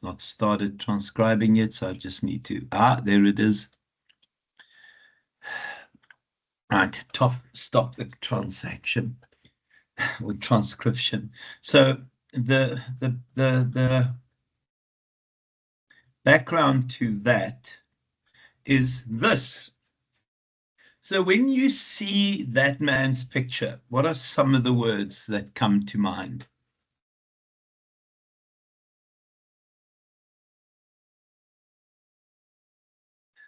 It's not started transcribing yet, so I just need to, there it is. Right, stop the transaction with transcription. So the background to that is this. So when you see that man's picture, what are some of the words that come to mind?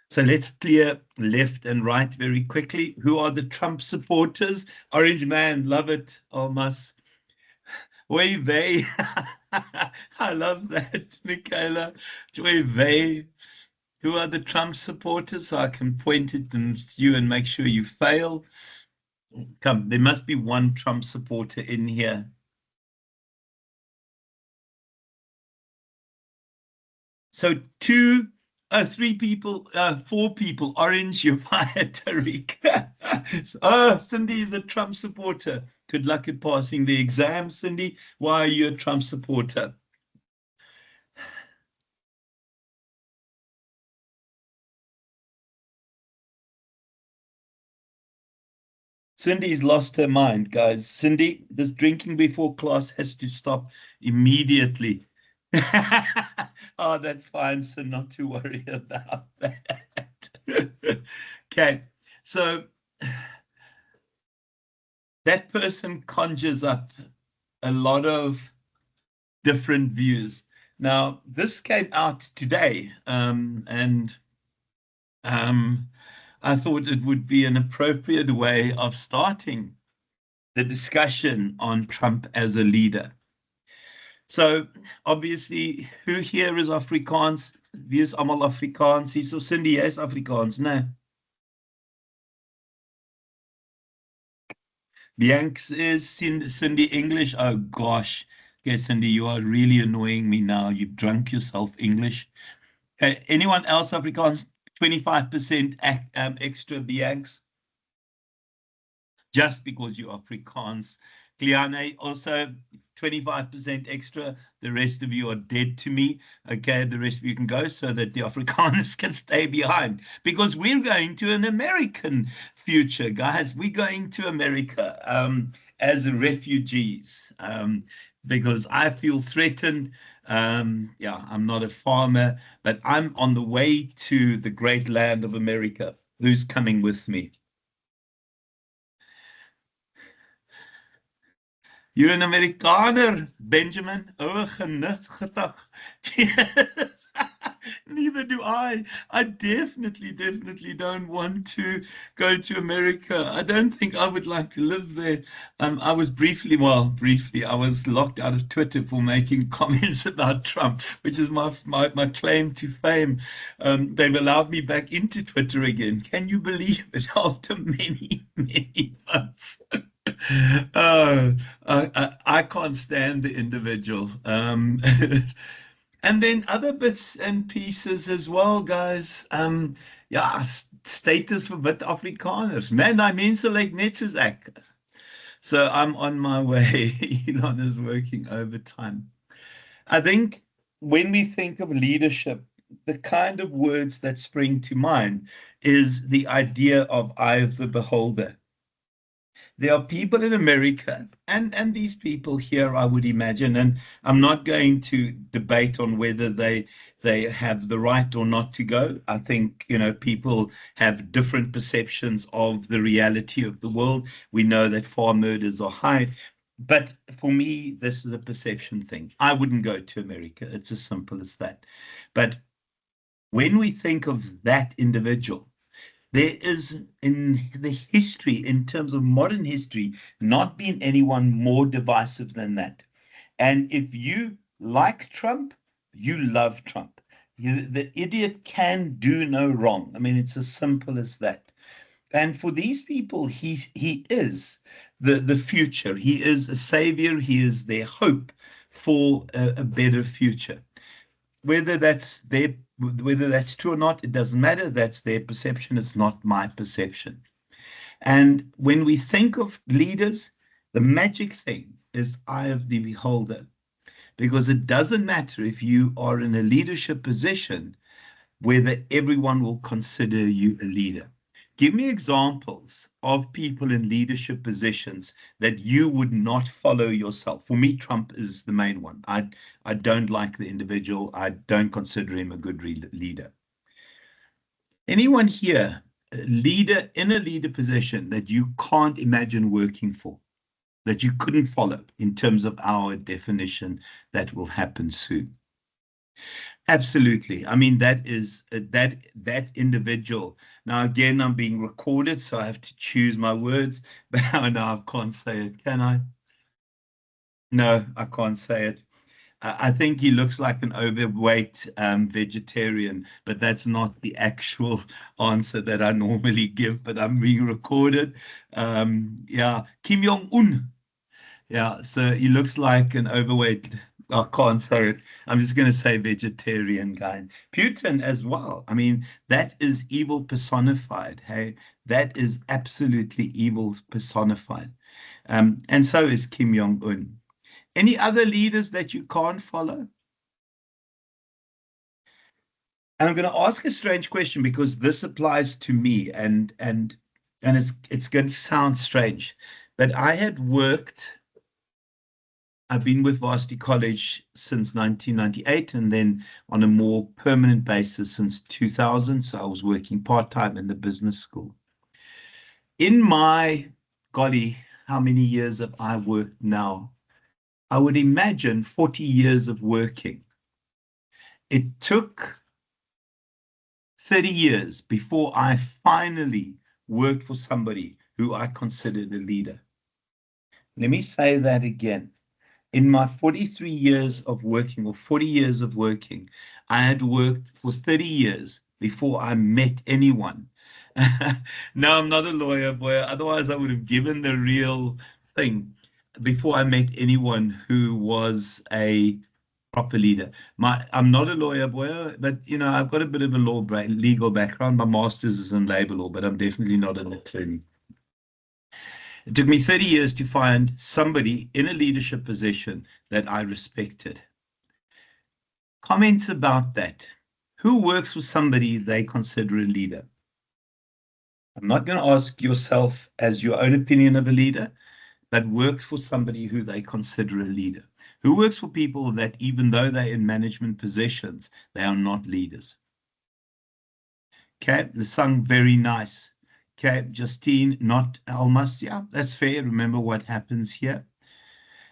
So let's clear left and right very quickly. Who are the Trump supporters? Orange man, love it, almost. Oy vey. I love that, Michaela. Oy vey. Who are the Trump supporters? So I can point at them to you and make sure you fail. Come, there must be one Trump supporter in here. So three people, four people. Orange, you're fired, Tariq. Oh, Cindy is a Trump supporter. Good luck at passing the exam, Cindy. Why are you a Trump supporter? Cindy's lost her mind, guys. Cindy, this drinking before class has to stop immediately. Oh, that's fine, so not to worry about that. Okay, so that person conjures up a lot of different views. Now, this came out today, and I thought it would be an appropriate way of starting the discussion on Trump as a leader. So, obviously, who here is Afrikaans? Wie is almal Afrikaans? Hierso Cindy, jy is Afrikaans, né? Bianx is Cindy English. Oh gosh. Okay, Cindy, you are really annoying me now. You've drunk yourself English. Okay, anyone else Afrikaans? 25% extra Bianx. Just because you're Afrikaans. Gliane, also 25% extra. The rest of you are dead to me. Okay, the rest of you can go so that the Afrikaners can stay behind. Because we're going to an American future, guys. We're going to America as refugees because I feel threatened. Yeah, I'm not a farmer, but I'm on the way to the great land of America. Who's coming with me? You're an Amerikaner, Benjamin. Oh, genuttig. Yes. Neither do I. I definitely don't want to go to America. I don't think I would like to live there. I was briefly, I was locked out of Twitter for making comments about Trump, which is my claim to fame. They've allowed me back into Twitter again. Can you believe it? After many months. I can't stand the individual. And then other bits and pieces as well, guys. Ja, status vir wit Afrikaners. Man, daai mense lyk net soos ek. So I'm on my way. Elon is working overtime. I think when we think of leadership, the kind of words that spring to mind is the idea of eye of the beholder. There are people in America and these people here, I would imagine, and I'm not going to debate on whether they have the right or not to go. I think, people have different perceptions of the reality of the world. We know that farm murders are high. But for me, this is a perception thing. I wouldn't go to America. It's as simple as that. But when we think of that individual, there is in the history, in terms of modern history, not been anyone more divisive than that. And if you like Trump, you love Trump. The idiot can do no wrong. I mean, it's as simple as that. And for these people, he is the future. He is a savior. He is their hope for a better future. Whether that's true or not, it doesn't matter. That's their perception. It's not my perception. And when we think of leaders, the magic thing is eye of the beholder. because it doesn't matter if you are in a leadership position whether everyone will consider you a leader. Give me examples of people in leadership positions that you would not follow yourself. For me, Trump is the main one. I don't like the individual. I don't consider him a good leader. Anyone here, a leader in a leader position that you can't imagine working for, that you couldn't follow in terms of our definition that will happen soon? Absolutely. I mean, that is that individual. Now, again, I'm being recorded, so I have to choose my words. But now I can't say it, can I? No, I can't say it. I think he looks like an overweight vegetarian, but that's not the actual answer that I normally give. But I'm being recorded. Yeah, Kim Jong-un. Yeah, so he looks like an overweight. I can't say it. I'm just going to say vegetarian guy. Putin as well. I mean, that is evil personified. Hey, that is absolutely evil personified. And so is Kim Jong-un. Any other leaders that you can't follow? And I'm going to ask a strange question because this applies to me, and it's going to sound strange, but I've been with Varsity College since 1998 and then on a more permanent basis since 2000. So I was working part-time in the business school. In my, golly, how many years have I worked now? I would imagine 40 years of working. It took 30 years before I finally worked for somebody who I considered a leader. Let me say that again. In my 43 years of working, or 40 years of working, I had worked for 30 years before I met anyone. No, I'm not a lawyer, boy. Otherwise, I would have given the real thing before I met anyone who was a proper leader. I'm not a lawyer, boy, but I've got a bit of a legal background. My master's is in labor law, but I'm definitely not an attorney. It took me 30 years to find somebody in a leadership position that I respected. Comments about that. Who works with somebody they consider a leader? I'm not going to ask yourself as your own opinion of a leader, but works for somebody who they consider a leader. Who works for people that even though they're in management positions, they are not leaders? Okay, the song very nice. Okay, Justine, not Almas. Yeah, that's fair. Remember what happens here.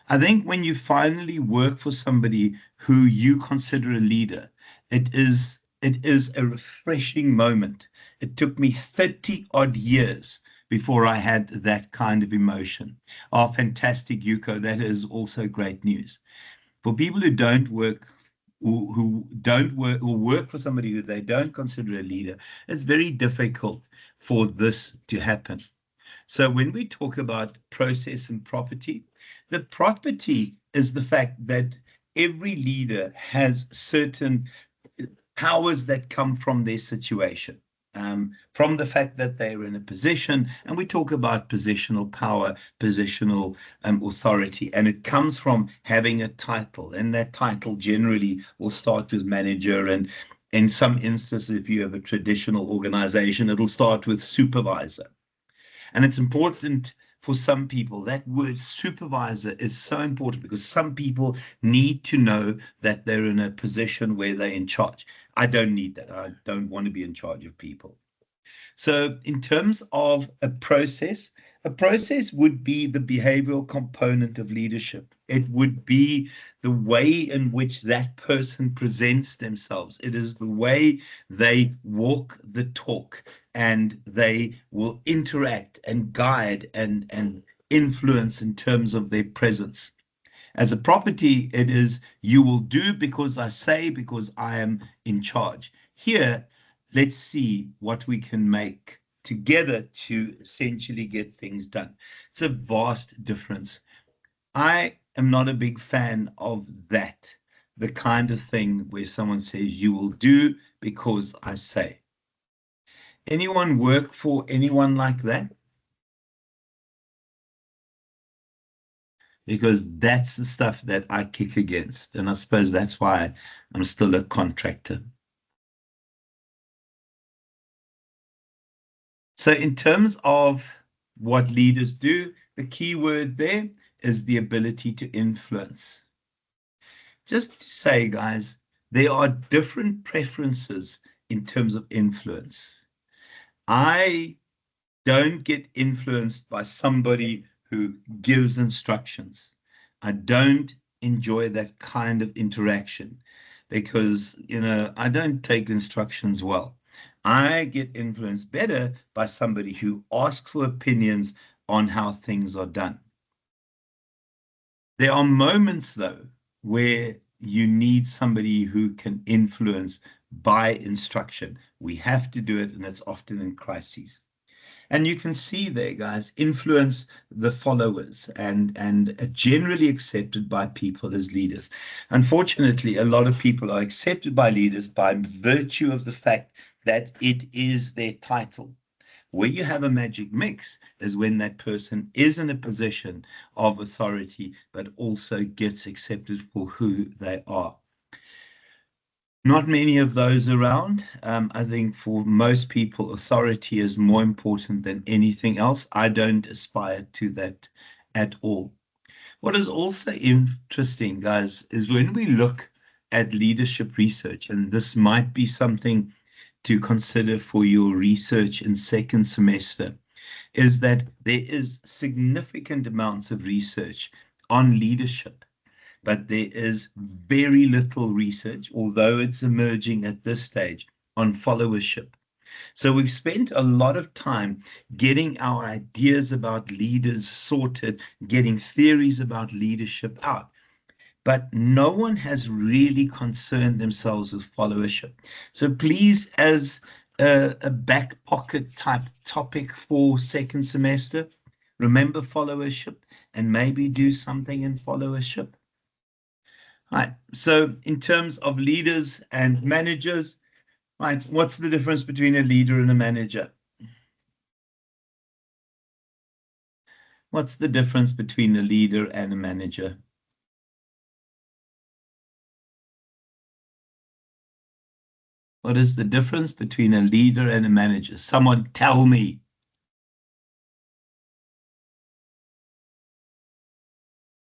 I think when you finally work for somebody who you consider a leader, it is a refreshing moment. It took me 30 odd years before I had that kind of emotion. Oh, fantastic, Yuko. That is also great news. For people who don't work, who don't work or work for somebody who they don't consider a leader, it's very difficult for this to happen. So when we talk about process and property, the property is the fact that every leader has certain powers that come from their situation, from the fact that they're in a position, and we talk about positional power, positional authority, and it comes from having a title, and that title generally will start with manager, and in some instances, if you have a traditional organization, it'll start with supervisor. And it's important for some people. That word supervisor is so important because some people need to know that they're in a position where they're in charge. I don't need that. I don't want to be in charge of people. So in terms of a process would be the behavioral component of leadership. It would be the way in which that person presents themselves. It is the way they walk the talk, and they will interact and guide and influence in terms of their presence. As a property, it is you will do because I say, because I am in charge. Here, let's see what we can make together to essentially get things done. It's a vast difference. I am not a big fan of that, the kind of thing where someone says, you will do because I say. Anyone work for anyone like that? because that's the stuff that I kick against. And I suppose that's why I'm still a contractor. So in terms of what leaders do, the key word there is the ability to influence. Just to say, guys, there are different preferences in terms of influence. I don't get influenced by somebody who gives instructions. I don't enjoy that kind of interaction because, I don't take instructions well. I get influenced better by somebody who asks for opinions on how things are done. There are moments, though, where you need somebody who can influence by instruction. We have to do it, and it's often in crises. And you can see there, guys, influence the followers and generally accepted by people as leaders. Unfortunately, a lot of people are accepted by leaders by virtue of the fact that it is their title. Where you have a magic mix is when that person is in a position of authority, but also gets accepted for who they are. Not many of those around. I think for most people, authority is more important than anything else. I don't aspire to that at all. What is also interesting, guys, is when we look at leadership research, and this might be something to consider for your research in second semester, is that there is significant amounts of research on leadership, but there is very little research, although it's emerging at this stage, on followership. So we've spent a lot of time getting our ideas about leaders sorted, getting theories about leadership out. But no one has really concerned themselves with followership. So please, as a back pocket type topic for second semester, remember followership and maybe do something in followership. Right. So in terms of leaders and managers, right, what's the difference between a leader and a manager? What's the difference between a leader and a manager? What is the difference between a leader and a manager? Someone tell me.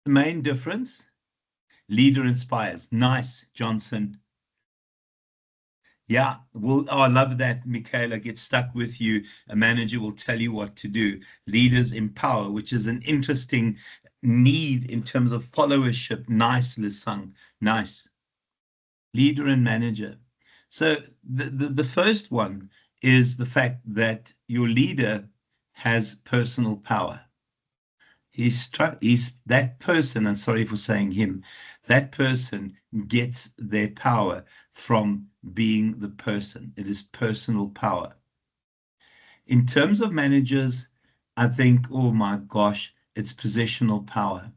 The main difference? Leader inspires. Nice, Johnson. Yeah, well, oh, I love that, Michaela. Get stuck with you. A manager will tell you what to do. Leaders empower, which is an interesting need in terms of followership. Nice, Lisang. Nice. Leader and manager. So the first one is the fact that your leader has personal power. He's that person, and sorry for saying him, that person gets their power from being the person. It is personal power. In terms of managers, I think, oh my gosh, it's positional power.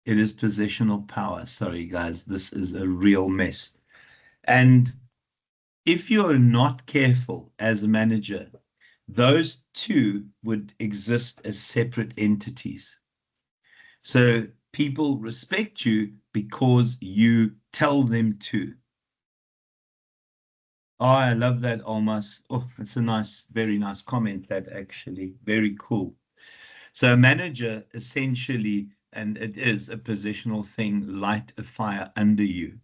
It is positional power. Sorry, guys, this is a real mess. And if you're not careful as a manager, those two would exist as separate entities. So people respect you because you tell them to. Oh, I love that, Almas. Oh, it's a nice, very nice comment, that actually. Very cool. So a manager essentially, and it is a positional thing, light a fire under you,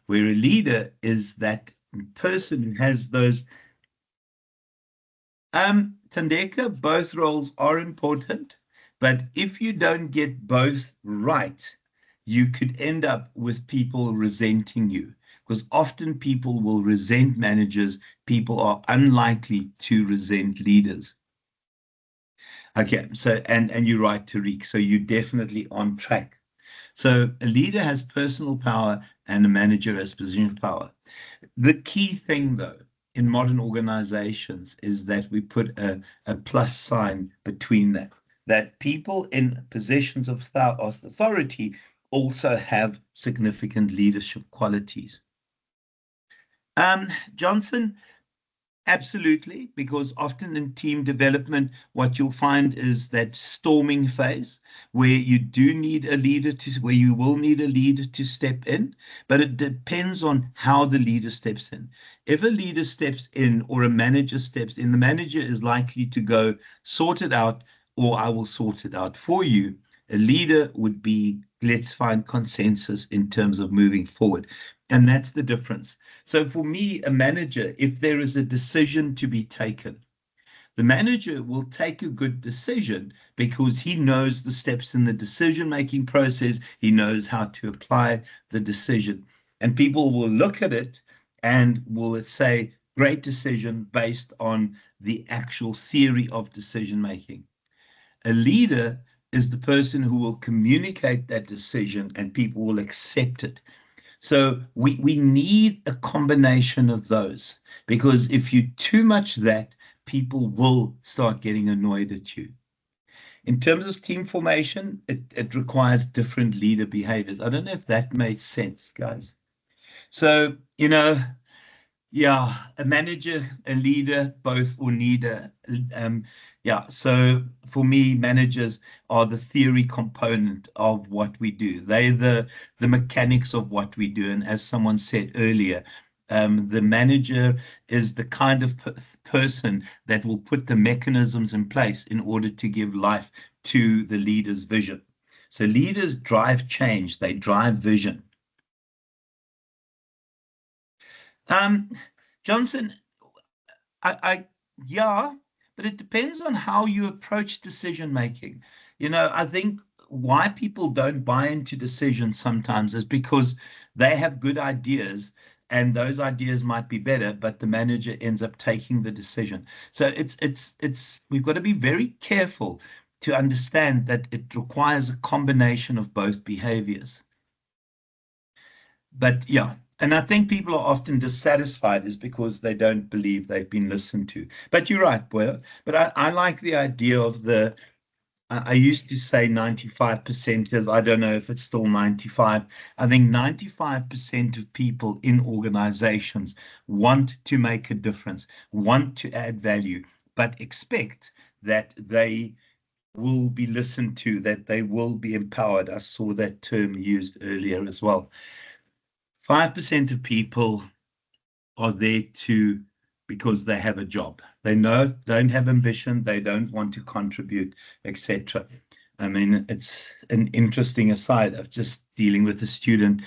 where a leader is that person who has those. Tandeka, both roles are important, but if you don't get both right, you could end up with people resenting you, because often people will resent managers. People are unlikely to resent leaders. Okay, so and you're right, Tariq. So you're definitely on track. So a leader has personal power and a manager has positional power. The key thing, though, in modern organizations is that we put a plus sign between that people in positions of authority also have significant leadership qualities. Johnson, Absolutely, because often in team development, what you'll find is that storming phase where you do need a leader where you will need a leader to step in, but it depends on how the leader steps in. If a leader steps in or a manager steps in, the manager is likely to go sort it out, or I will sort it out for you. A leader would be, let's find consensus in terms of moving forward. And that's the difference. So for me, a manager, if there is a decision to be taken, the manager will take a good decision because he knows the steps in the decision-making process. He knows how to apply the decision. And people will look at it and will say, great decision based on the actual theory of decision-making. A leader is the person who will communicate that decision and people will accept it. So we need a combination of those, because if you too much that, people will start getting annoyed at you. In terms of team formation, it requires different leader behaviors. I don't know if that made sense, guys. So, yeah, a manager, a leader, both or neither. Yeah, so for me, managers are the theory component of what we do. They're the mechanics of what we do. And as someone said earlier, the manager is the kind of person that will put the mechanisms in place in order to give life to the leader's vision. So leaders drive change, they drive vision. Um, Johnson, yeah, but it depends on how you approach decision making. I think why people don't buy into decisions sometimes is because they have good ideas and those ideas might be better, but the manager ends up taking the decision. So we've got to be very careful to understand that it requires a combination of both behaviors. But yeah, and I think people are often dissatisfied is because they don't believe they've been listened to. But you're right, Boyle. But I like the idea of I used to say 95%, because I don't know if it's still 95. I think 95% of people in organizations want to make a difference, want to add value, but expect that they will be listened to, that they will be empowered. I saw that term used earlier as well. 5% of people are there because they have a job. They don't have ambition, they don't want to contribute, etc. I mean, it's an interesting aside of just dealing with a student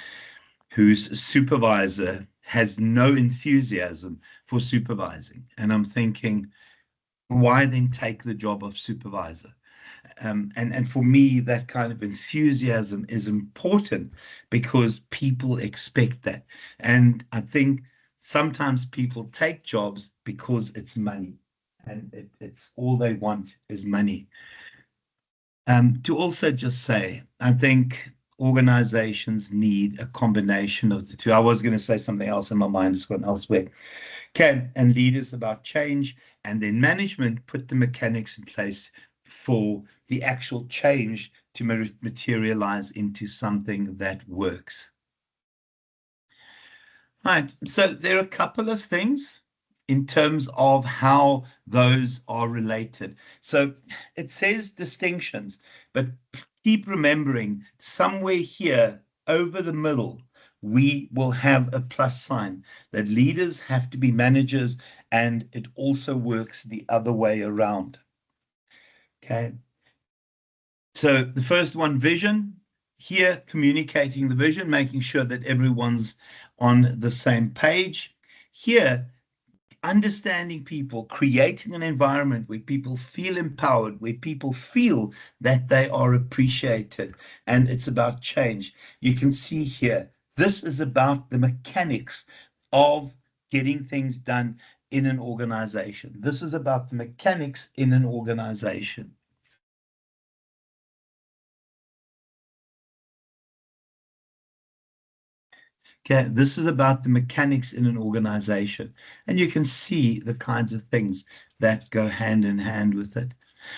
whose supervisor has no enthusiasm for supervising. And I'm thinking, why then take the job of supervisor? And for me, that kind of enthusiasm is important because people expect that. And I think sometimes people take jobs because it's money, and it's all they want is money. To also just say, I think organizations need a combination of the two. I was going to say something else and my mind has gone elsewhere. Okay, and leaders about change, and then management put the mechanics in place for the actual change to materialize into something that works. Right, so there are a couple of things in terms of how those are related. So it says distinctions, but keep remembering somewhere here over the middle, we will have a plus sign that leaders have to be managers, and it also works the other way around. Okay. So the first one, vision. Here, communicating the vision, making sure that everyone's on the same page. Here, understanding people, creating an environment where people feel empowered, where people feel that they are appreciated, and it's about change. You can see here, this is about the mechanics of getting things done in an organization. This is about the mechanics in an organization. Okay, this is about the mechanics in an organization. And you can see the kinds of things that go hand in hand with it.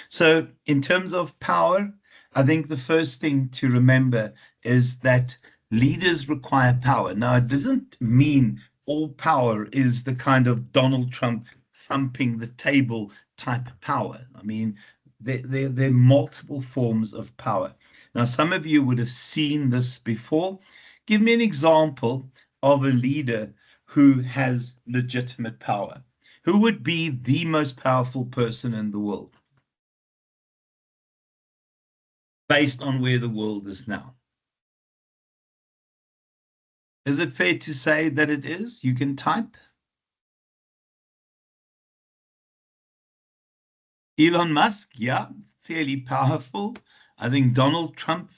So in terms of power, I think the first thing to remember is that leaders require power. Now, it doesn't mean all power is the kind of Donald Trump thumping the table type power. I mean, there are multiple forms of power. Now, some of you would have seen this before. Give me an example of a leader who has legitimate power. Who would be the most powerful person in the world based on where the world is now? Is it fair to say that it is? You can type. Elon Musk, yeah, fairly powerful. I think Donald Trump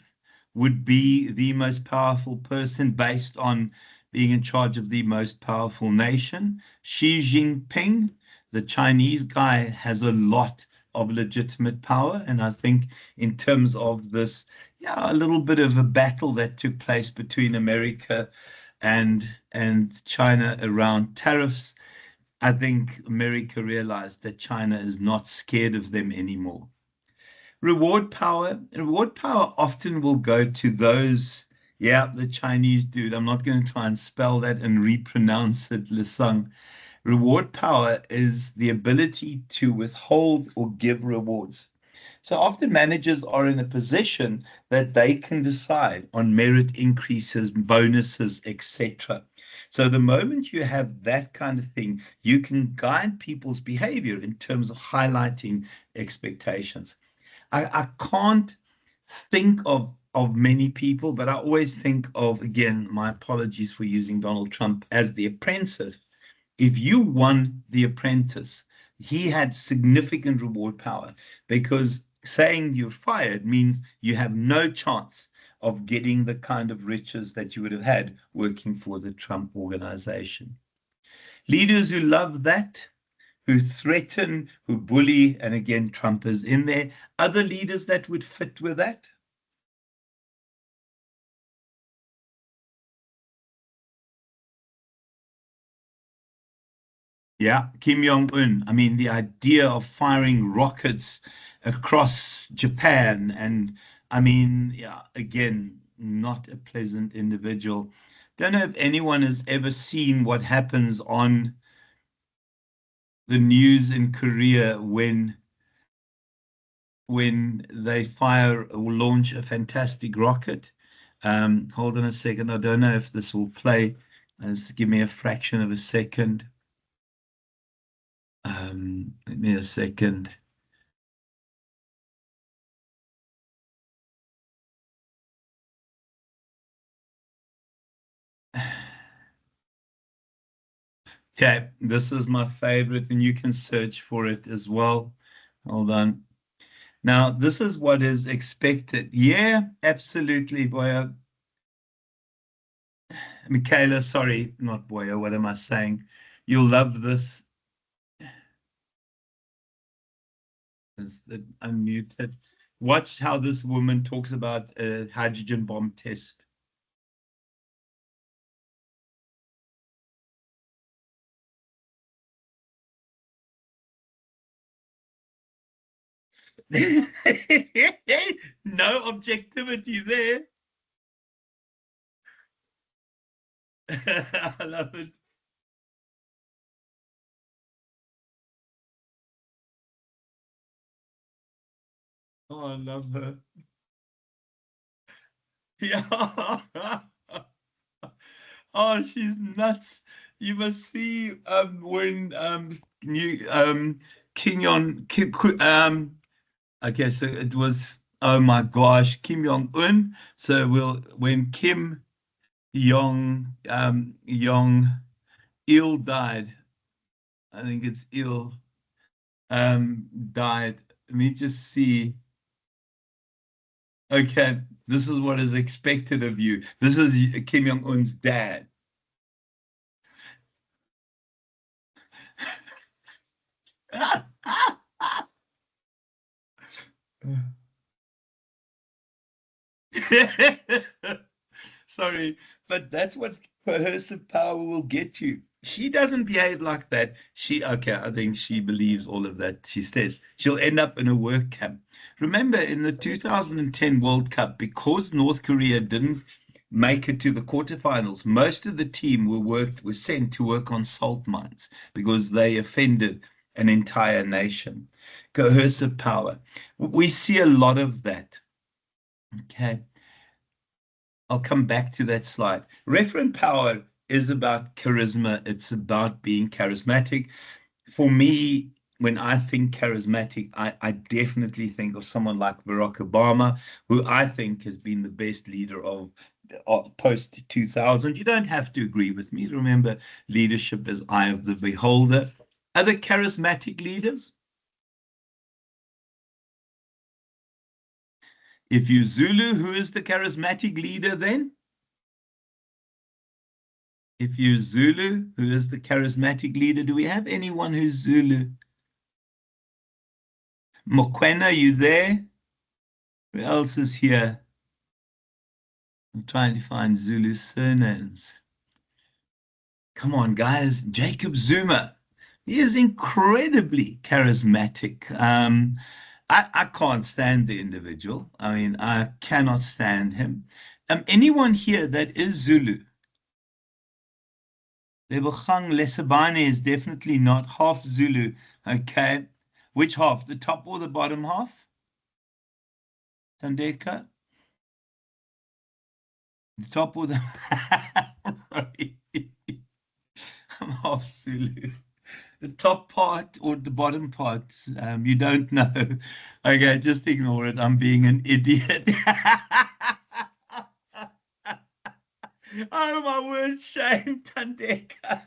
would be the most powerful person based on being in charge of the most powerful nation. Xi Jinping, the Chinese guy, has a lot of legitimate power. And I think in terms of this, yeah, a little bit of a battle that took place between America and China around tariffs, I think America realized that China is not scared of them anymore. Reward power often will go to those, yeah, the Chinese dude. I'm not going to try and spell that and repronounce it, Lisang. Reward power is the ability to withhold or give rewards. So often managers are in a position that they can decide on merit increases, bonuses, etc. So the moment you have that kind of thing, you can guide people's behavior in terms of highlighting expectations. I can't think of many people, but I always think of, again, my apologies for using Donald Trump as the apprentice. If you won The Apprentice, he had significant reward power because saying you're fired means you have no chance of getting the kind of riches that you would have had working for the Trump organization. Leaders who love that, who threaten, who bully, and again, Trump is in there. Other leaders that would fit with that? Yeah, Kim Jong-un. I mean, the idea of firing rockets across Japan, and I mean, yeah, again, not a pleasant individual. Don't know if anyone has ever seen what happens on the news in Korea when they fire or launch a fantastic rocket. Hold on a second. I don't know if this will play. Just give me a fraction of a second. Give me a second. Okay, this is my favorite, and you can search for it as well. Hold on. Now, this is what is expected. Yeah, absolutely, Boya. Michaela, sorry, not Boya. What am I saying? You'll love this. Is it unmuted? Watch how this woman talks about a hydrogen bomb test. No objectivity there. I love it. Oh, I love her. Yeah. Oh, she's nuts. You must see when new Kim Jong Kim, okay, so it was, oh my gosh, Kim Jong-un. So when Kim Jong Il died, I think it's Il died. Let me just see. Okay, this is what is expected of you. This is Kim Jong-un's dad. Sorry, but that's what coercive power will get you. She doesn't behave like that. Okay, I think she believes all of that. She says she'll end up in a work camp. Remember, in the 2010 World Cup, because North Korea didn't make it to the quarterfinals, most of the team were sent to work on salt mines because they offended an entire nation. Coercive power. We see a lot of that. Okay. I'll come back to that slide. Referent power is about charisma. It's about being charismatic. For me, when I think charismatic, I definitely think of someone like Barack Obama, who I think has been the best leader of post 2000. You don't have to agree with me. Remember, leadership is eye of the beholder. Other charismatic leaders? If you Zulu, who is the charismatic leader then? If you Zulu, who is the charismatic leader? Do we have anyone who's Zulu? Mokwena, you there? Who else is here? I'm trying to find Zulu surnames. Come on, guys. Jacob Zuma. He is incredibly charismatic. I can't stand the individual. I mean, I cannot stand him. Anyone here that is Zulu? Lebogang Lesabane is definitely not half Zulu. Okay. Which half? The top or the bottom half? Tandeka? The top or the... I'm half Zulu. The top part or the bottom part, you don't know. Okay, just ignore it. I'm being an idiot. Oh, my word, shame, Tandeka.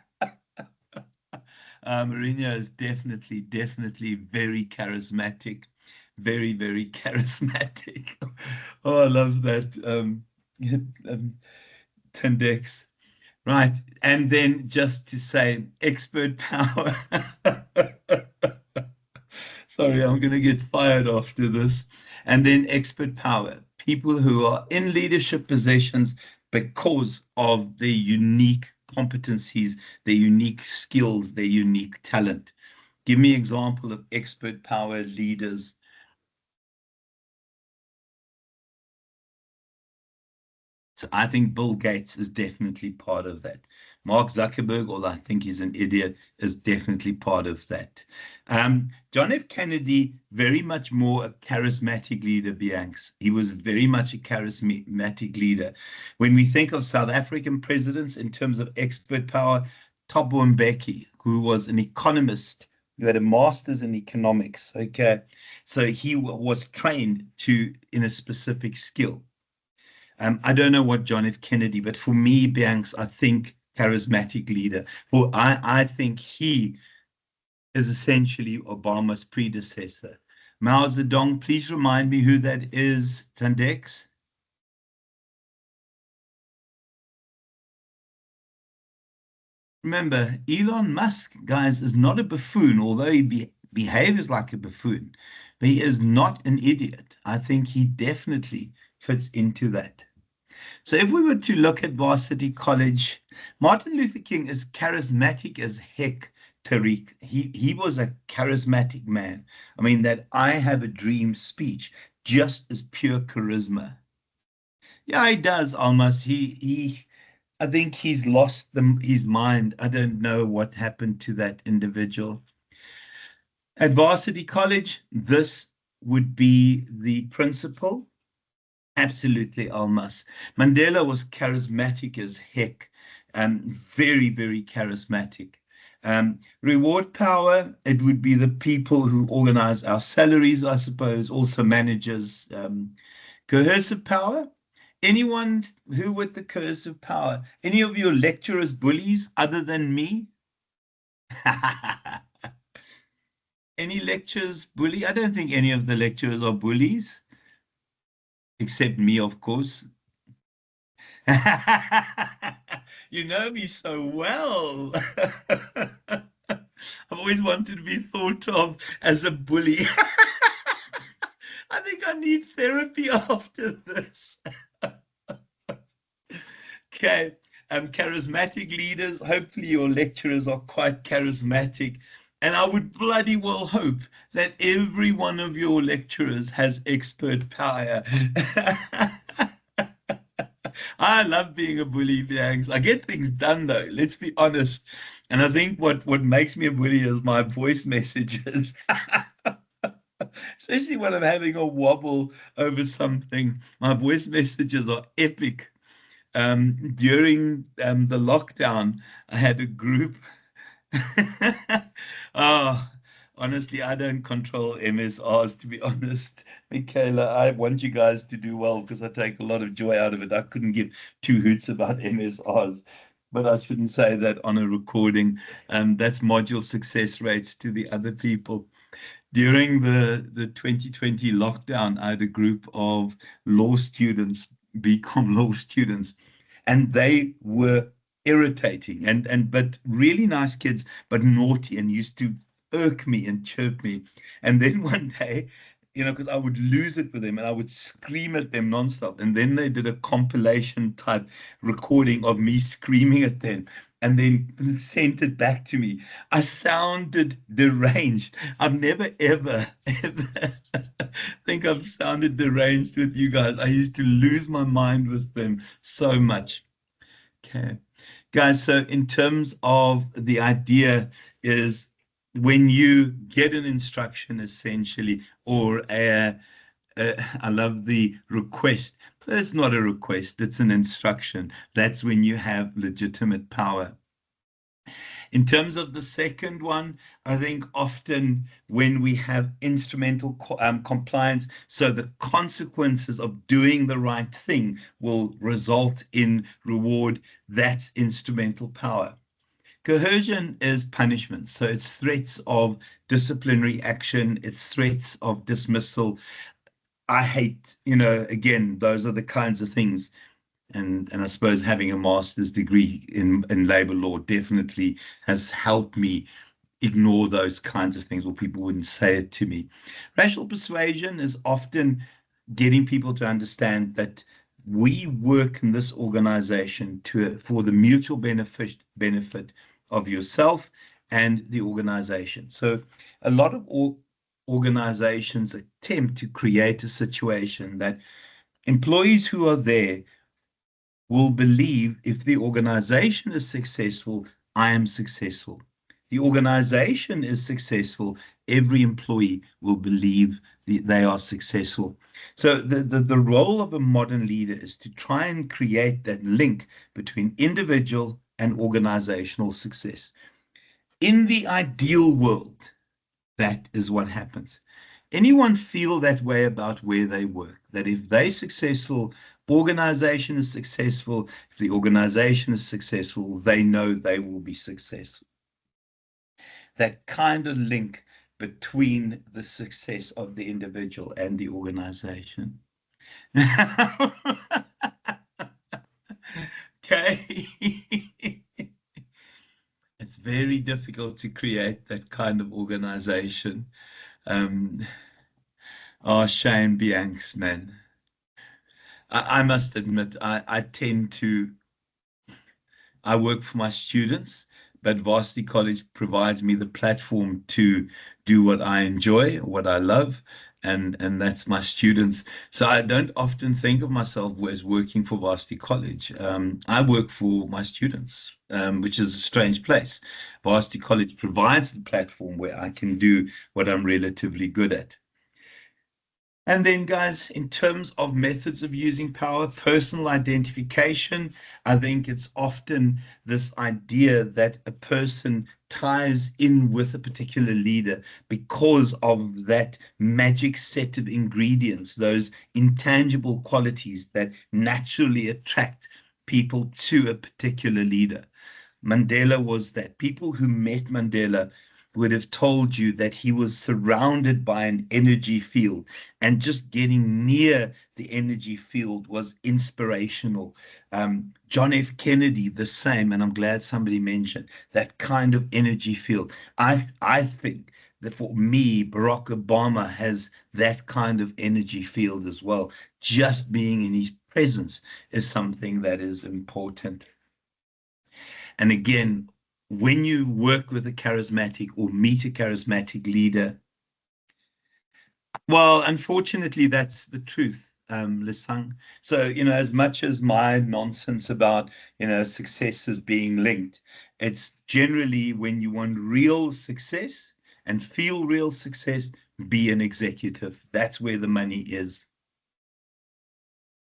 Mourinho is definitely very charismatic. Very, very charismatic. Oh, I love that. Tendex. Right. And then just to say expert power. Sorry, I'm going to get fired after this. And then expert power. People who are in leadership positions because of their unique competencies, their unique skills, their unique talent. Give me an example of expert power leaders. So I think Bill Gates is definitely part of that. Mark Zuckerberg, although I think he's an idiot, is definitely part of that. John F. Kennedy, very much more a charismatic leader, Bianx. He was very much a charismatic leader. When we think of South African presidents in terms of expert power, Thabo Mbeki, who was an economist, who had a master's in economics. Okay, so he was trained in a specific skill. I don't know what John F. Kennedy, but for me, Banks, I think charismatic leader. I think he is essentially Obama's predecessor. Mao Zedong, please remind me who that is, Tandex. Remember, Elon Musk, guys, is not a buffoon, although he behaves like a buffoon. But he is not an idiot. I think he definitely fits into that. So if we were to look at Varsity College, Martin Luther King is charismatic as heck, Tariq. He was a charismatic man. I mean, that I have a dream speech, just as pure charisma. Yeah, he does almost. I think he's lost his mind. I don't know what happened to that individual. At Varsity College, this would be the principal. Absolutely, Almas. Mandela was charismatic as heck, very, very charismatic. Reward power, it would be the people who organize our salaries, I suppose, also managers. Coercive power, anyone who with the coercive power, any of your lecturers bullies other than me? Any lecturers bully? I don't think any of the lecturers are bullies, except me, of course. You know me so well. I've always wanted to be thought of as a bully. I think I need therapy after this. Okay. Charismatic leaders. Hopefully your lecturers are quite charismatic. And I would bloody well hope that every one of your lecturers has expert power. I love being a bully, Bianx. I get things done though. Let's be honest. And I think what makes me a bully is my voice messages. Especially when I'm having a wobble over something. My voice messages are epic. During the lockdown, I had a group. Oh, honestly, I don't control MSRs, to be honest. Michaela, I want you guys to do well because I take a lot of joy out of it. I couldn't give two hoots about MSRs, but I shouldn't say that on a recording. That's module success rates to the other people. During the 2020 lockdown, I had a group of law students, BCom law students, and they were irritating and but really nice kids, but naughty and used to irk me and chirp me. And then one day, because I would lose it with them and I would scream at them nonstop. And then they did a compilation type recording of me screaming at them and then sent it back to me. I sounded deranged. I've never, ever, ever think I've sounded deranged with you guys. I used to lose my mind with them so much. Okay. Guys, so in terms of the idea is when you get an instruction essentially, or I love the request. It's not a request, it's an instruction. That's when you have legitimate power. In terms of the second one, I think often when we have instrumental compliance, so the consequences of doing the right thing will result in reward, that's instrumental power. Coercion is punishment. So it's threats of disciplinary action, it's threats of dismissal. I hate, again, those are the kinds of things. And I suppose having a master's degree in labor law definitely has helped me ignore those kinds of things, or people wouldn't say it to me. Rational persuasion is often getting people to understand that we work in this organization for the mutual benefit of yourself and the organization. So a lot of organizations attempt to create a situation that employees who are there will believe if the organization is successful, I am successful. The organization is successful, every employee will believe they are successful. So the role of a modern leader is to try and create that link between individual and organizational success. In the ideal world, that is what happens. Anyone feel that way about where they work? That if they're successful, organization is successful. If the organization is successful, they know they will be successful. That kind of link between the success of the individual and the organization. Okay. It's very difficult to create that kind of organization. Um, oh, shame, Bianx, man. I must admit, I tend to, I work for my students, but Varsity College provides me the platform to do what I enjoy, what I love, and that's my students. So I don't often think of myself as working for Varsity College. I work for my students, which is a strange place. Varsity College provides the platform where I can do what I'm relatively good at. And then, guys, in terms of methods of using power, personal identification, I think it's often this idea that a person ties in with a particular leader because of that magic set of ingredients, those intangible qualities that naturally attract people to a particular leader. Mandela was that. People who met Mandela would have told you that he was surrounded by an energy field, and just getting near the energy field was inspirational. John F. Kennedy, the same, and I'm glad somebody mentioned that kind of energy field. I think that for me, Barack Obama has that kind of energy field as well. Just being in his presence is something that is important. And again, when you work with a charismatic or meet a charismatic leader, well, unfortunately, that's the truth. Lisang. So, as much as my nonsense about, successes being linked, it's generally when you want real success and feel real success, be an executive. That's where the money is.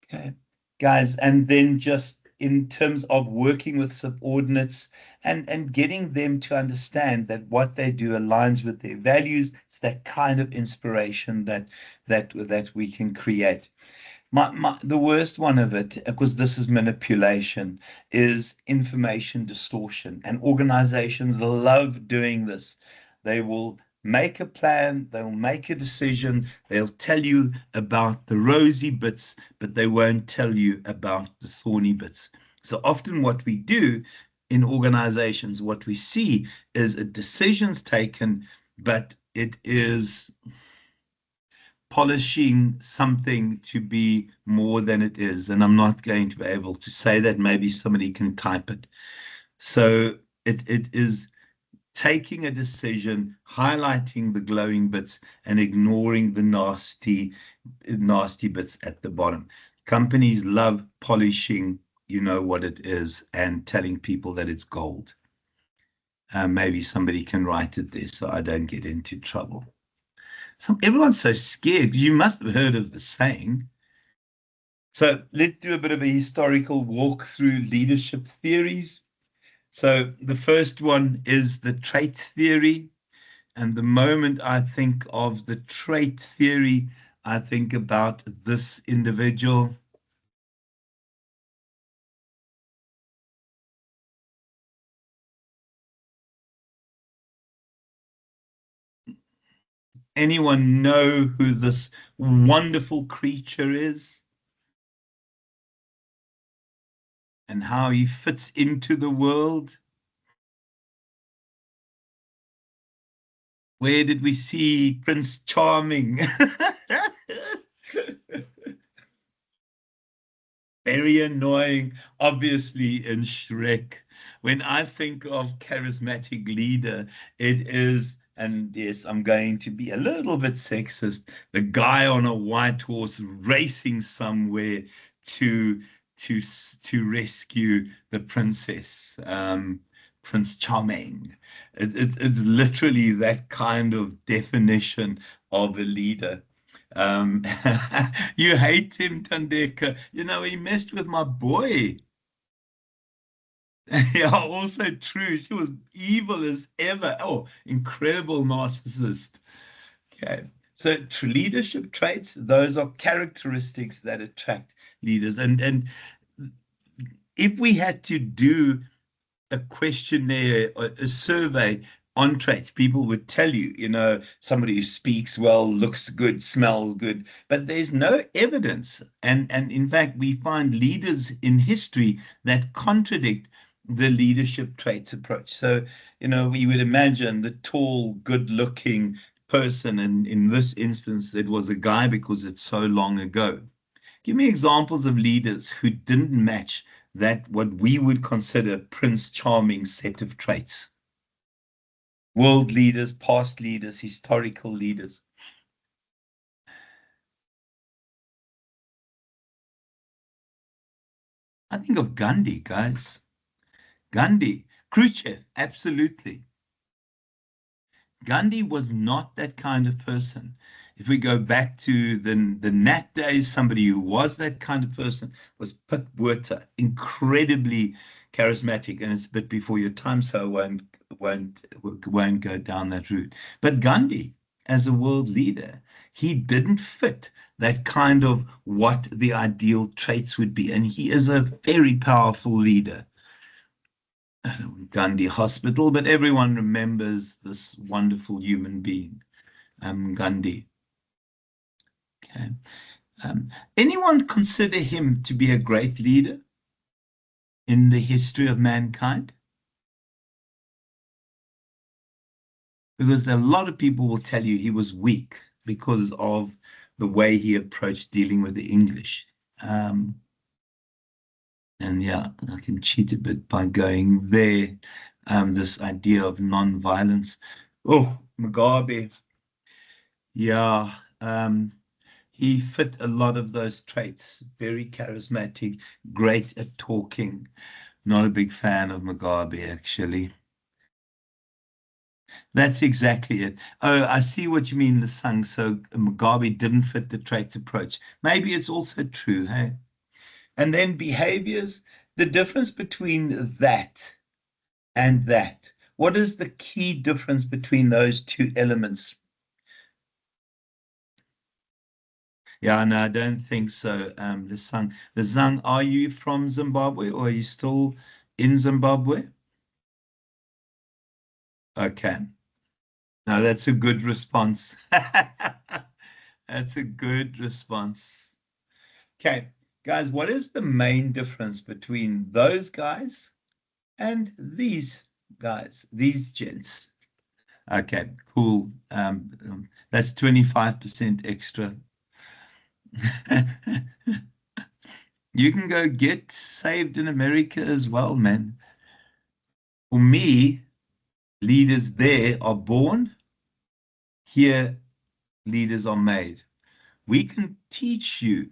Okay, guys, and then just in terms of working with subordinates and getting them to understand that what they do aligns with their values, it's that kind of inspiration that we can create. The worst one of it, because this is manipulation, is information distortion. And organizations love doing this. They will make a plan, they'll make a decision, they'll tell you about the rosy bits, but they won't tell you about the thorny bits. So often what we do in organizations, what we see is a decision's taken, but it is polishing something to be more than it is. And I'm not going to be able to say that. Maybe somebody can type it. So it is taking a decision, highlighting the glowing bits and ignoring the nasty bits at the bottom. Companies love polishing, you know what it is, and telling people that it's gold. Maybe somebody can write it there so I don't get into trouble. Everyone's so scared. You must have heard of the saying. So let's do a bit of a historical walk through leadership theories. So the first one is the trait theory. And the moment I think of the trait theory, I think about this individual. Anyone know who this wonderful creature is and how he fits into the world? Where did we see Prince Charming? Very annoying, obviously, in Shrek. When I think of charismatic leader, it is, and yes, I'm going to be a little bit sexist, the guy on a white horse racing somewhere to to rescue the princess, Prince Charming. It's literally that kind of definition of a leader. Um, you hate him, Tandeka. He messed with my boy. Yeah, also true. She was evil as ever. Oh, incredible narcissist. Okay. So leadership traits, those are characteristics that attract leaders. And if we had to do a questionnaire or a survey on traits, people would tell you, somebody who speaks well, looks good, smells good, but there's no evidence. And in fact, we find leaders in history that contradict the leadership traits approach. So, we would imagine the tall, good-looking person, and in this instance, it was a guy because it's so long ago. Give me examples of leaders who didn't match that what we would consider Prince Charming set of traits. World leaders, past leaders, historical leaders. I think of Gandhi, guys. Gandhi, Khrushchev, absolutely. Gandhi was not that kind of person. If we go back to the Nat days, somebody who was that kind of person was Pik Botha, incredibly charismatic, and it's a bit before your time, so I won't go down that route. But Gandhi, as a world leader, he didn't fit that kind of what the ideal traits would be, and he is a very powerful leader. Gandhi Hospital, but everyone remembers this wonderful human being, Gandhi. Okay. Anyone consider him to be a great leader in the history of mankind? Because a lot of people will tell you he was weak because of the way he approached dealing with the English. And yeah, I can cheat a bit by going there. This idea of non-violence. Oh, Mugabe. Yeah. he fit a lot of those traits. Very charismatic, great at talking. Not a big fan of Mugabe, actually. That's exactly it. Oh, I see what you mean, the song. So Mugabe didn't fit the traits approach. Maybe it's also true, hey? And then behaviors, the difference between that and that. What is the key difference between those two elements? Yeah, no, I don't think so. The Zang, are you from Zimbabwe or are you still in Zimbabwe? Okay. No, that's a good response. That's a good response. Okay, guys, what is the main difference between those guys and these guys, these gents? Okay, cool. That's 25% extra. You can go get saved in America as well, man. For me, leaders there are born, here, leaders are made. We can teach you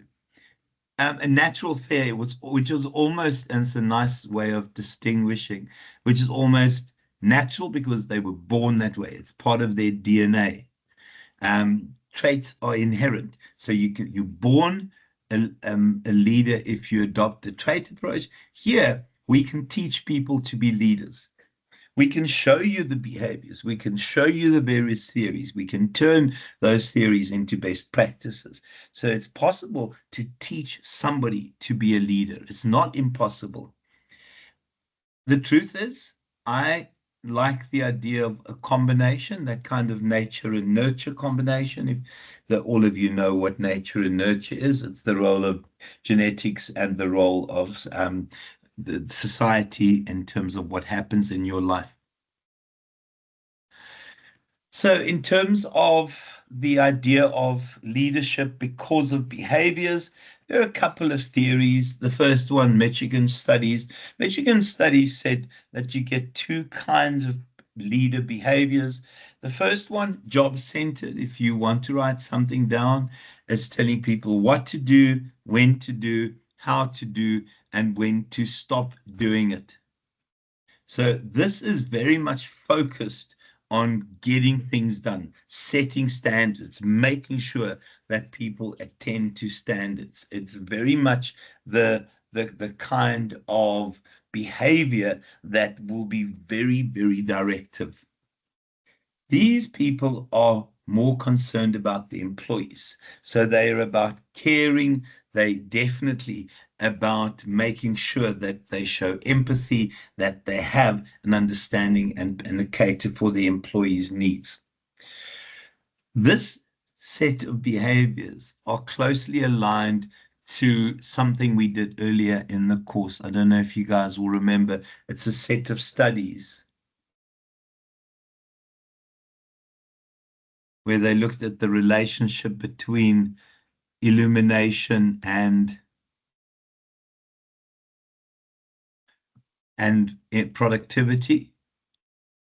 a natural fear, which is almost, and it's a nice way of distinguishing, which is almost natural because they were born that way. It's part of their DNA. Traits are inherent. So you're born a leader if you adopt a trait approach. Here, we can teach people to be leaders. We can show you the behaviors. We can show you the various theories. We can turn those theories into best practices. So it's possible to teach somebody to be a leader. It's not impossible. The truth is, I like the idea of a combination, that kind of nature and nurture combination. If that all of you know what nature and nurture is, it's the role of genetics and the role of the society in terms of what happens in your life. So, in terms of the idea of leadership because of behaviors, there are a couple of theories. The first one, Michigan studies. Michigan studies said that you get two kinds of leader behaviors. The first one, job-centered. If you want to write something down, is telling people what to do, when to do, how to do, and when to stop doing it. So this is very much focused on getting things done, setting standards, making sure that people attend to standards. It's very much the kind of behavior that will be very, very directive. These people are more concerned about the employees. So they are about caring. They definitely about making sure that they show empathy, that they have an understanding and cater for the employees' needs. This set of behaviors are closely aligned to something we did earlier in the course. I don't know if you guys will remember. It's a set of studies where they looked at the relationship between illumination and productivity.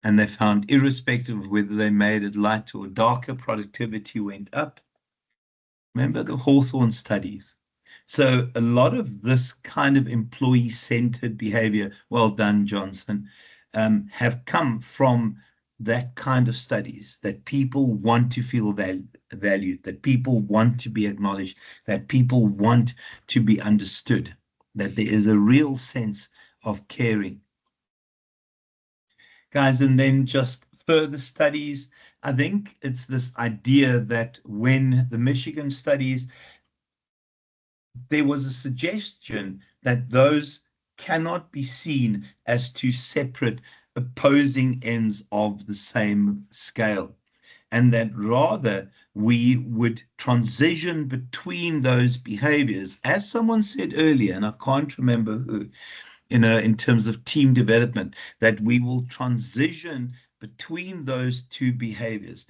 And they found, irrespective of whether they made it lighter or darker, productivity went up. Remember the Hawthorne studies. So a lot of this kind of employee-centered behavior, well done, Johnson, have come from that kind of studies, that people want to feel valued, that people want to be acknowledged, that people want to be understood, that there is a real sense of caring. Guys, and then just further studies, I think it's this idea that when the Michigan studies, there was a suggestion that those cannot be seen as two separate opposing ends of the same scale, and that rather we would transition between those behaviors. As someone said earlier, and I can't remember who, in terms of team development, that we will transition between those two behaviors.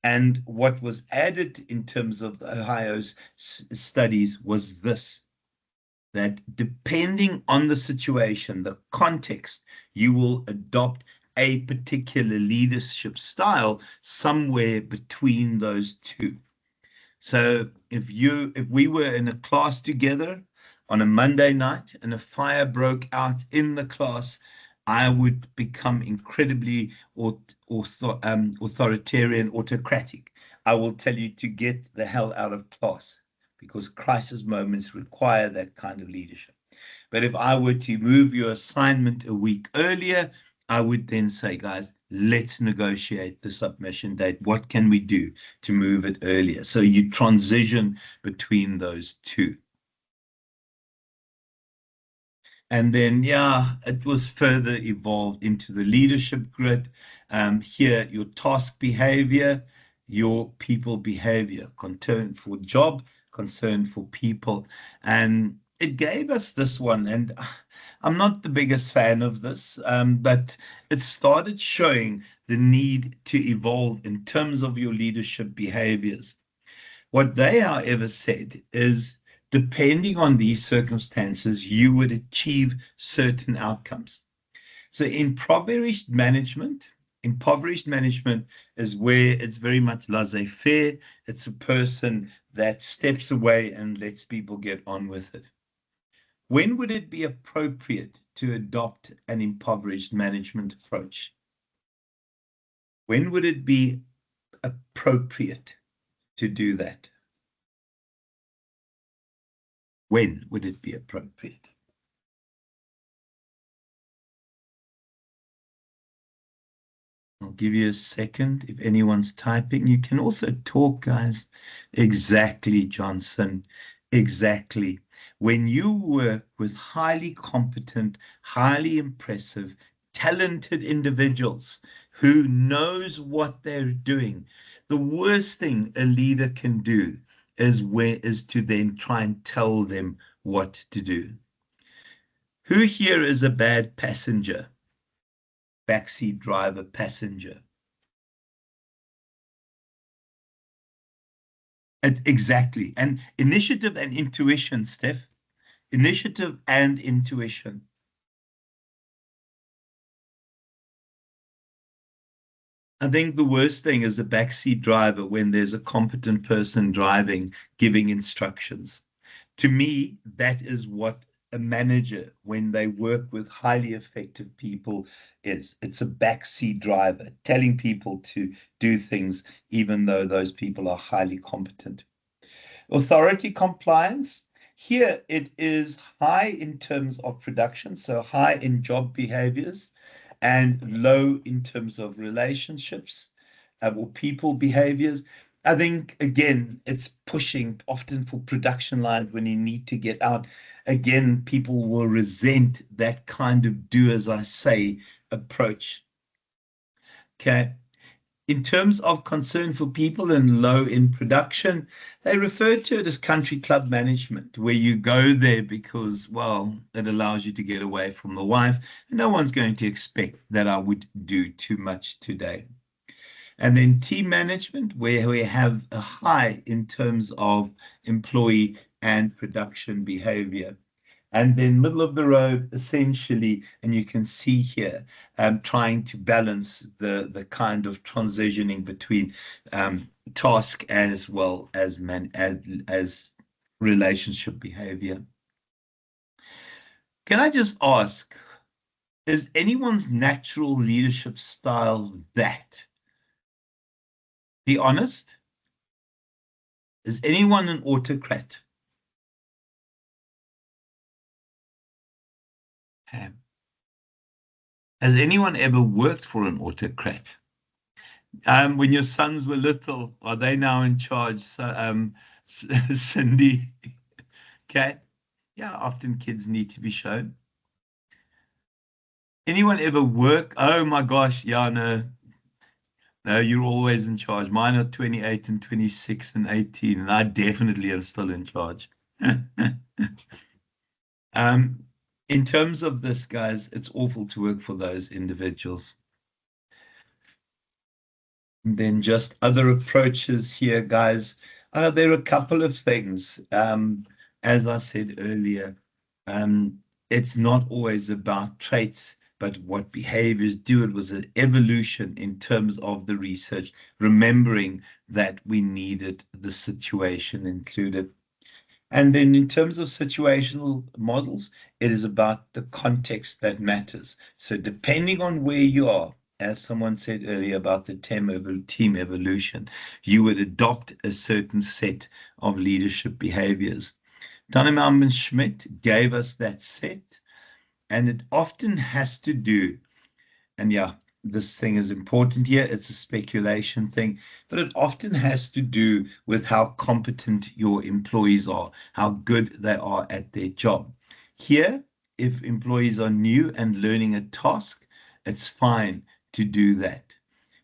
And what was added in terms of the Ohio's studies was this, that depending on the situation, the context, you will adopt a particular leadership style somewhere between those two. So if we were in a class together on a Monday night and a fire broke out in the class, I would become incredibly authoritarian, autocratic. I will tell you to get the hell out of class because crisis moments require that kind of leadership. But if I were to move your assignment a week earlier, I would then say, guys, let's negotiate the submission date. What can we do to move it earlier? So you transition between those two. And then, yeah, it was further evolved into the leadership grid. Here, your task behavior, your people behavior, concern for job, concern for people. And it gave us this one. And I'm not the biggest fan of this, but it started showing the need to evolve in terms of your leadership behaviors. What they, however, said is depending on these circumstances, you would achieve certain outcomes. So impoverished management is where it's very much laissez-faire. It's a person that steps away and lets people get on with it. When would it be appropriate to adopt an impoverished management approach? When would it be appropriate to do that? When would it be appropriate? I'll give you a second. If anyone's typing, you can also talk, guys. Exactly, Johnson. Exactly. When you work with highly competent, highly impressive, talented individuals who knows what they're doing, the worst thing a leader can do is to then try and tell them what to do. Who here is a bad passenger? Backseat driver, passenger. Exactly. And initiative and intuition, Steph. Initiative and intuition. I think the worst thing is a backseat driver when there's a competent person driving, giving instructions. To me, that is what a manager, when they work with highly effective people, is. It's a backseat driver telling people to do things, even though those people are highly competent. Authority compliance. Here it is high in terms of production, so high in job behaviors, and low in terms of relationships or people behaviors. I think, again, it's pushing often for production lines when you need to get out. Again, people will resent that kind of do as I say approach. Okay. In terms of concern for people and low in production, they refer to it as country club management, where you go there because, well, it allows you to get away from the wife. And no one's going to expect that I would do too much today. And then team management, where we have a high in terms of employee and production behavior. And then middle of the road, essentially, and you can see here, trying to balance the kind of transitioning between task as well as as relationship behavior. Can I just ask, is anyone's natural leadership style that? Be honest. Is anyone an autocrat? Has anyone ever worked for an autocrat? When your sons were little, are they now in charge? So, Cindy, okay. Yeah, often kids need to be shown. Anyone ever work? Oh my gosh, yeah, no, no, you're always in charge. Mine are 28 and 26 and 18, and I definitely am still in charge. Um, in terms of this, guys, it's awful to work for those individuals. And then just other approaches here, guys. There are a couple of things. As I said earlier, it's not always about traits, but what behaviors do. It was an evolution in terms of the research, remembering that we needed the situation included. And then in terms of situational models, it is about the context that matters. So depending on where you are, as someone said earlier about the team evolution, you would adopt a certain set of leadership behaviors. Dunham and Schmidt gave us that set, and it often has to do, and yeah, this thing is important here. It's a speculation thing, but it often has to do with how competent your employees are, how good they are at their job. Here, if employees are new and learning a task, it's fine to do that.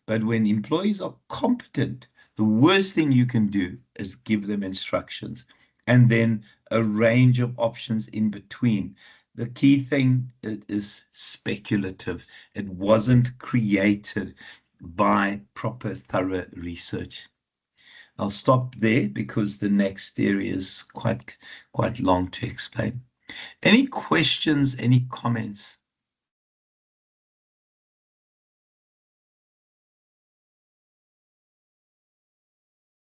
But when employees are competent, the worst thing you can do is give them instructions and then a range of options in between. The key thing, it is speculative. It wasn't created by proper, thorough research. I'll stop there because the next theory is quite long to explain. Any questions, any comments?